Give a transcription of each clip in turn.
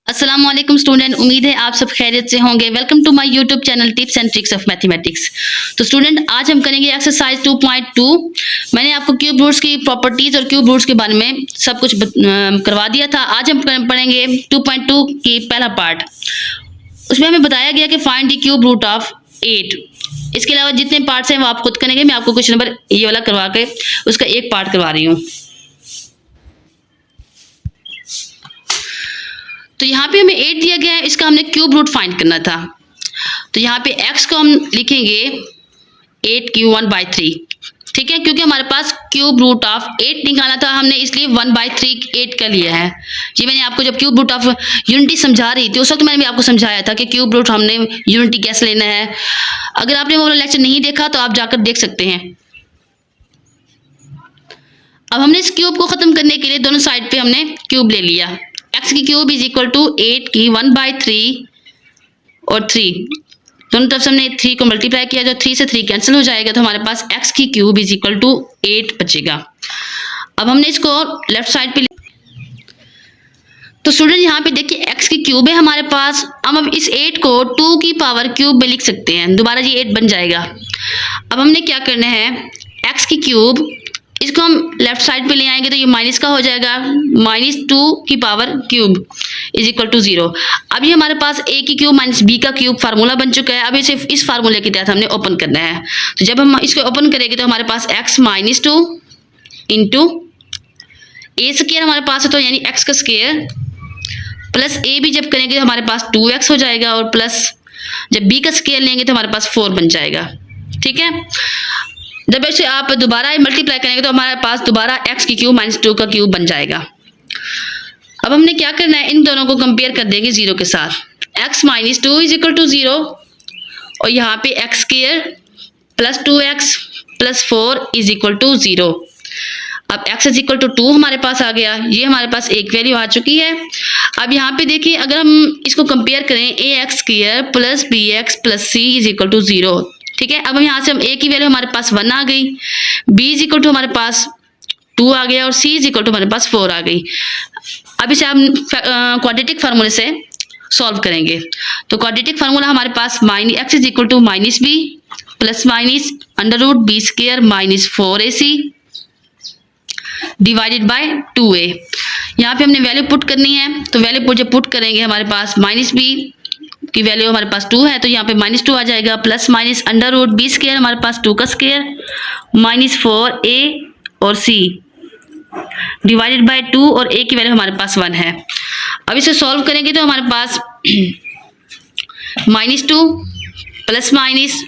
अस्सलाम वालेकुम स्टूडेंट, उम्मीद है आप सब खैरियत से होंगे। Welcome to my YouTube channel tips and tricks of mathematics. तो स्टूडेंट, आज हम करेंगे एक्सरसाइज 2.2। मैंने आपको क्यूब रूट्स की प्रॉपर्टीज और क्यूब रूट्स के बारे में सब कुछ करवा दिया था। आज हम पढ़ेंगे 2.2 की पहला पार्ट। उसमें हमें बताया गया कि find the cube root of 8। इसके अलावा जितने पार्ट्स हैं वो आप खुद करेंगे। मैं आपको क्वेश्चन नंबर ये वाला करवा के उसका एक पार्ट करवा रही हूँ। तो यहाँ पे हमें 8 दिया गया है, इसका हमने क्यूब रूट फाइंड करना था। तो यहाँ पे x को हम लिखेंगे 8/3, ठीक है, क्योंकि हमारे पास क्यूब रूट ऑफ 8 निकालना था हमने, इसलिए 1/3 8 का लिया है। ये मैंने आपको जब क्यूब रूट ऑफ यूनिटी समझा रही थी उस वक्त मैंने भी आपको समझाया था कि क्यूब रूट हमने यूनिटी कैसे लेना है। अगर आपने वो वाला लेक्चर नहीं देखा तो आप जाकर देख सकते हैं। अब हमने इस क्यूब को खत्म करने के लिए दोनों साइड पे हमने क्यूब ले लिया। x की क्यूब इज इक्वल टू 8 की 1/3 और 3, दोनों तरफ से हमने 3 को मल्टीप्लाई किया, जो 3 से 3 कैंसिल हो जाएगा, तो हमारे पास x की क्यूब इज इक्वल टू 8 बचेगा। अब हमने इसको लेफ्ट साइड पे, तो स्टूडेंट यहाँ पे देखिए x की क्यूब है हमारे पास। हम अब इस 8 को 2 की पावर क्यूब में लिख सकते हैं, दोबारा ये 8 बन जाएगा। अब हमने क्या करना है, x की क्यूब इसको हम लेफ्ट साइड पे ले आएंगे तो ये माइनस का हो जाएगा, -2 की power cube is equal to 0। अब ये हमारे पास a की क्यूब माइनस b का क्यूब फार्मूला बन चुका है। अब इसे इस फार्मूले के तहत हमने ओपन करना है। तो जब हम इसको ओपन करेंगे तो हमारे पास x -2 इंटू a स्क्वायर हमारे पास है, तो यानी x का स्क्वायर प्लस a भी जब करेंगे तो हमारे पास 2x हो जाएगा, और प्लस जब b का स्क्वायर लेंगे तो हमारे पास 4 बन जाएगा, ठीक है। जब इसे आप दोबारा मल्टीप्लाई करेंगे तो हमारे पास दोबारा x की क्यूब -2 का क्यूब बन जाएगा। अब हमने क्या करना है, इन दोनों को कंपेयर कर देंगे 0 के साथ। x -2 इज इक्वल टू 0 और यहाँ पे x square plus 2x plus 4 is equal to 0। अब x इज इक्वल टू 2 हमारे पास आ गया, ये हमारे पास एक वैल्यू आ चुकी है। अब यहाँ पे देखिए, अगर हम इसको कंपेयर करें, ax square plus bx plus c is equal to 0, ठीक है। अब यहाँ से हम a की वैल्यू हमारे पास 1 आ गई, b इज इक्वल टू हमारे पास 2 आ गया और c इज इक्वल टू हमारे पास 4 आ गई। अब इसे हम क्वाड्रेटिक फार्मूले से सॉल्व करेंगे। तो क्वाड्रेटिक फार्मूला हमारे पास x is equal to -b plus minus under root b square -4ac divided by 2a। यहाँ पे हमने वैल्यू पुट करनी है, तो वैल्यू जब पुट करेंगे हमारे पास -b की वैल्यू हमारे पास 2 है, तो यहाँ पे -2 आ जाएगा, plus minus under root b square हमारे पास 2 का स्क्वायर -4a और c डिवाइडेड बाय 2, और a की वैल्यू हमारे पास 1 है। अब इसे सॉल्व करेंगे तो हमारे पास -2 प्लस माइनस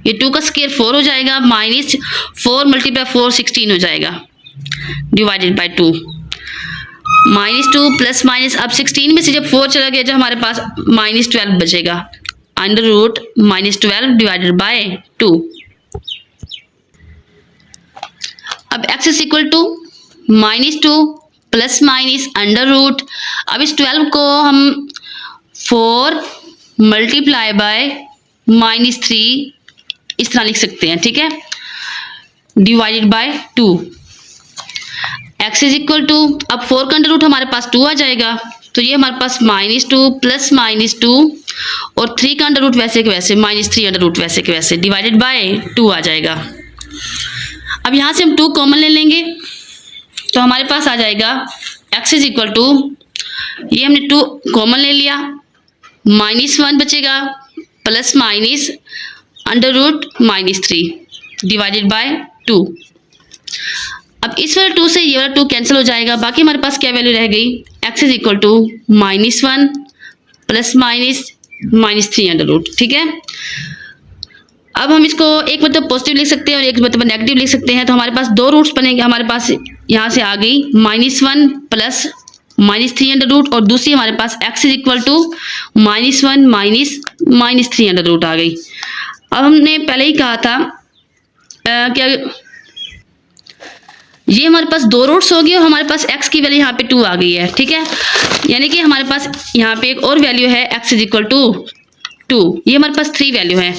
ये 2 का स्क्वायर 4 हो जाएगा, -4 × 4 16 हो जाएगा डिवाइडेड बाय 2। -2 प्लस माइनस, अब 16 में से जब 4 चला गया, जब हमारे पास -12 बचेगा, अंडर रूट -12 डिवाइडेड बाय 2। अब x is equal to -2 plus minus under root, अब इस 12 को हम 4 मल्टीप्लाई बाय -3 इस तरह लिख सकते हैं, ठीक है, divided by 2। x is equal to, अब 4 का अंडर रूट हमारे पास 2 आ जाएगा, तो ये हमारे पास -2 प्लस -2 और 3 का अंडर रूट वैसे के वैसे -3 अंडर रूट वैसे के वैसे डिवाइडेड बाय 2 आ जाएगा। अब यहाँ से हम 2 कॉमन ले लेंगे तो हमारे पास आ जाएगा x इज इक्वल टू, ये हमने 2 कॉमन ले लिया, -1 बचेगा plus minus under root -3 divided by 2। अब इस वाला 2 से ये वाला 2 कैंसिल हो जाएगा, बाकी हमारे पास क्या वैल्यू रह गई, x is equal to -1 plus minus -3 under root, ठीक है। अब हम इसको एक मतलब पॉजिटिव लिख सकते हैं और एक मतलब नेगेटिव लिख सकते हैं, तो हमारे पास 2 रूट्स बनेंगे। हमारे पास यहाँ से आ गई -1 प्लस -3 अंडर रूट, और दूसरी हमारे पास x is equal to -1 minus -3 under root आ गई। अब हमने पहले ही कहा था क्या ये हमारे पास 2 रूट्स हो गए और हमारे पास x की वैल्यू यहाँ पे 2 आ गई है, ठीक है। यानी कि हमारे पास यहाँ पे एक और वैल्यू है, x इज इक्वल टू 2, ये हमारे पास 3 वैल्यू है।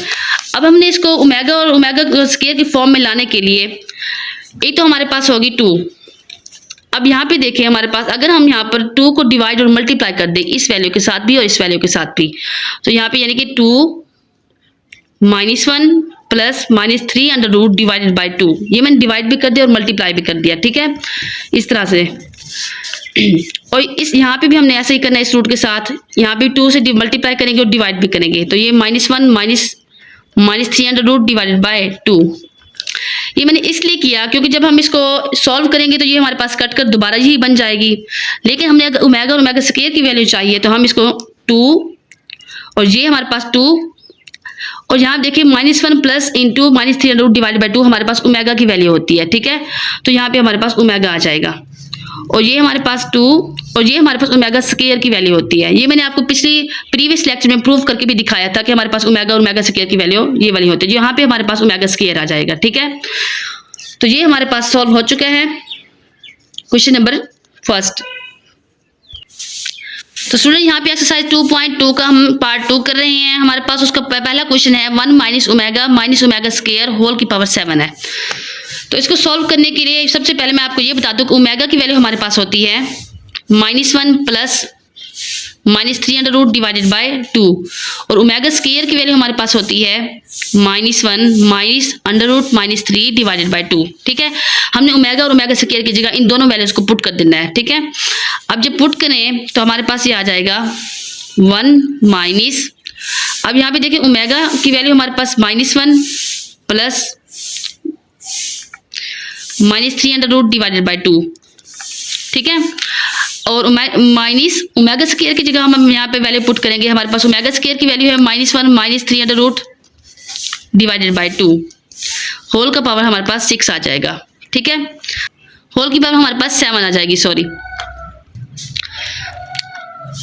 अब हमने इसको ओमेगा और ओमेगा स्क्वायर की फॉर्म में लाने के लिए एक तो हमारे पास होगी 2, अब यहाँ पे देखिए हमारे पास अगर हम यहाँ पर 2 को डिवाइड और मल्टीप्लाई कर दें इस वैल्यू के साथ भी और इस वैल्यू के साथ भी, तो यहाँ पे यानी कि 2 -1 plus -3 under root divided by 2, ये मैंने डिवाइड भी कर दिया और मल्टीप्लाई भी कर दिया, ठीक है, इस तरह से। और इस यहाँ पे भी हमने ऐसे ही करना है इस रूट के साथ, यहाँ पे 2 से मल्टीप्लाई करेंगे और डिवाइड भी करेंगे, तो ये -1 -3 अंडर रूट डिवाइडेड बाई 2। ये मैंने इसलिए किया क्योंकि जब हम इसको सॉल्व करेंगे तो ये हमारे पास कट कर दोबारा यही बन जाएगी, लेकिन हमने अगर ओमेगा और ओमेगा स्क्वायर की वैल्यू चाहिए तो हम इसको 2 और ये हमारे पास 2 और यहाँ देखिए -1 plus into -3 under root divided by 2 हमारे पास ओमेगा की वैल्यू होती है, ठीक है, तो यहाँ पे हमारे पास ओमेगा आ जाएगा और ये हमारे पास 2 और ये हमारे पास ओमेगा स्क्वायर की वैल्यू होती है। ये मैंने आपको प्रीवियस लेक्चर में प्रूव करके भी दिखाया था कि हमारे पास ओमेगा और ओमेगा स्क्वायर की वैल्यू ये वाली होती है, जो यहाँ पे हमारे पास ओमेगा स्क्वायर आ जाएगा, ठीक है। तो ये हमारे पास सॉल्व हो चुका है क्वेश्चन नंबर फर्स्ट। तो स्टूडेंट यहाँ पे एक्सरसाइज 2.2 का हम पार्ट 2 कर रहे हैं। हमारे पास उसका पहला क्वेश्चन है 1 - ओमेगा स्क्वायर होल की पावर 7 है। तो इसको सॉल्व करने के लिए सबसे पहले मैं आपको ये बता दूं कि ओमेगा की वैल्यू हमारे पास होती है -1 plus -3 under root divided by 2 और ओमेगा स्क्वायर की वैल्यू हमारे पास होती है -1 minus under root -3 divided by 2, ठीक है। हमने ओमेगा और ओमेगा स्क्वायर की जगह इन दोनों वैल्यूज को पुट कर देना है, ठीक है। अब जब पुट करें तो हमारे पास ये आ जाएगा 1 माइनस, अब यहाँ पे देखिए ओमेगा की वैल्यू हमारे पास -1 plus -3 under root divided by 2, ठीक है। और माइनस ओमेगा स्क्वायर की जगह हम यहाँ पे वैल्यू पुट करेंगे, हमारे पास ओमेगा स्क्वायर की वैल्यू है -1 -3 under root divided by 2, whole का पावर हमारे पास 6 आ जाएगा, ठीक है। होल की पावर हमारे पास 7 आ जाएगी, सॉरी।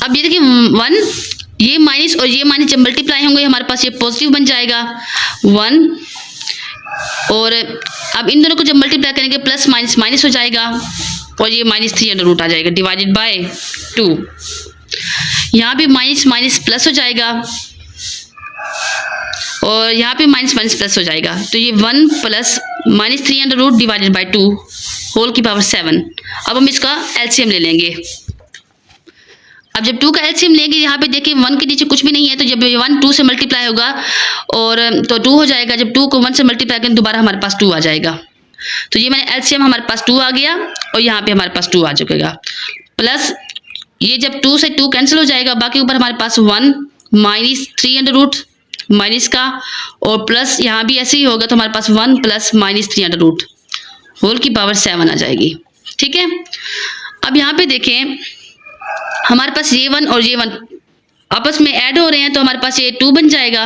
अब ये देखिए 1 ये माइनस और ये माइनस जब मल्टीप्लाई होंगे हमारे पास ये पॉजिटिव बन जाएगा 1, और अब इन दोनों को जब मल्टीप्लाई करेंगे प्लस माइनस माइनस हो जाएगा और ये -3 अंडर रूट आ जाएगा डिवाइडेड बाय 2। यहाँ पे माइनस माइनस प्लस हो जाएगा और यहाँ पे माइनस माइनस प्लस हो जाएगा, तो ये 1 plus -3 under root divided by 2 whole की पावर 7। अब हम इसका एलसीएम ले लेंगे। अब जब 2 का एलसीएम लेंगे यहाँ पे देखिए 1 के नीचे कुछ भी नहीं है, तो जब 1 2 से मल्टीप्लाई होगा और तो 2 हो जाएगा, जब 2 को 1 से मल्टीप्लाई करें दोबारा हमारे पास 2 आ जाएगा। तो ये मैंने एलसीएम हमारे पास 2 आ गया और यहाँ पे हमारे पास 2 आ चुकेगा, प्लस ये जब 2 से 2 कैंसिल हो जाएगा, बाकी ऊपर हमारे पास 1 -3 अंडर रूट माइनस का और प्लस यहाँ भी ऐसे ही होगा, तो हमारे पास 1 प्लस -3 अंडर रूट होल की पावर 7 आ जाएगी, ठीक है। अब यहाँ पे देखें हमारे पास ये 1 और ये 1 आपस में ऐड हो रहे हैं, तो हमारे पास ये 2 बन जाएगा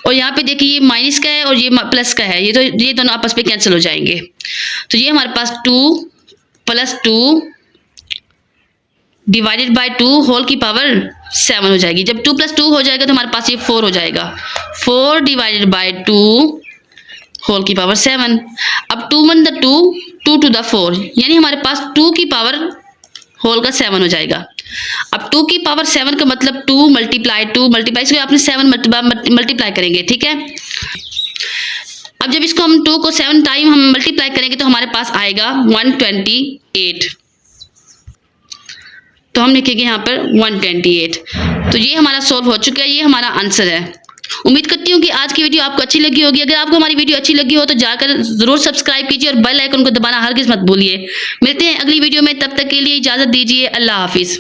और यहाँ पे देखिए ये माइनस का है और ये प्लस का है, ये दोनों आपस में कैंसिल हो जाएंगे, तो ये हमारे पास 2 प्लस 2 डिवाइडेड बाय 2 होल की पावर 7 हो जाएगी। जब 2 + 2 हो जाएगा तो हमारे पास ये 4 हो जाएगा, 4 डिवाइडेड बाय 2 होल की पावर 7। अब 2 × 1 2 2 to the 4 यानी हमारे पास 2 की पावर होल का 7 हो जाएगा। अब 2 की पावर 7 का मतलब 2 मल्टीप्लाई इसको आपने 7 मल्टीप्लाई करेंगे, ठीक है। अब जब इसको हम 2 को 7 टाइम हम मल्टीप्लाई करेंगे तो हमारे पास आएगा 128, तो हम लिखेंगे यहाँ पर 128। तो ये हमारा सॉल्व हो चुका है, ये हमारा आंसर है। उम्मीद करती हूँ कि आज की वीडियो आपको अच्छी लगी होगी। अगर आपको हमारी वीडियो अच्छी लगी हो तो जाकर जरूर सब्सक्राइब कीजिए और बेल आइकन को दबाना हरगिज़ मत भूलिए। मिलते हैं अगली वीडियो में, तब तक के लिए इजाज़त दीजिए। अल्लाह हाफिज़।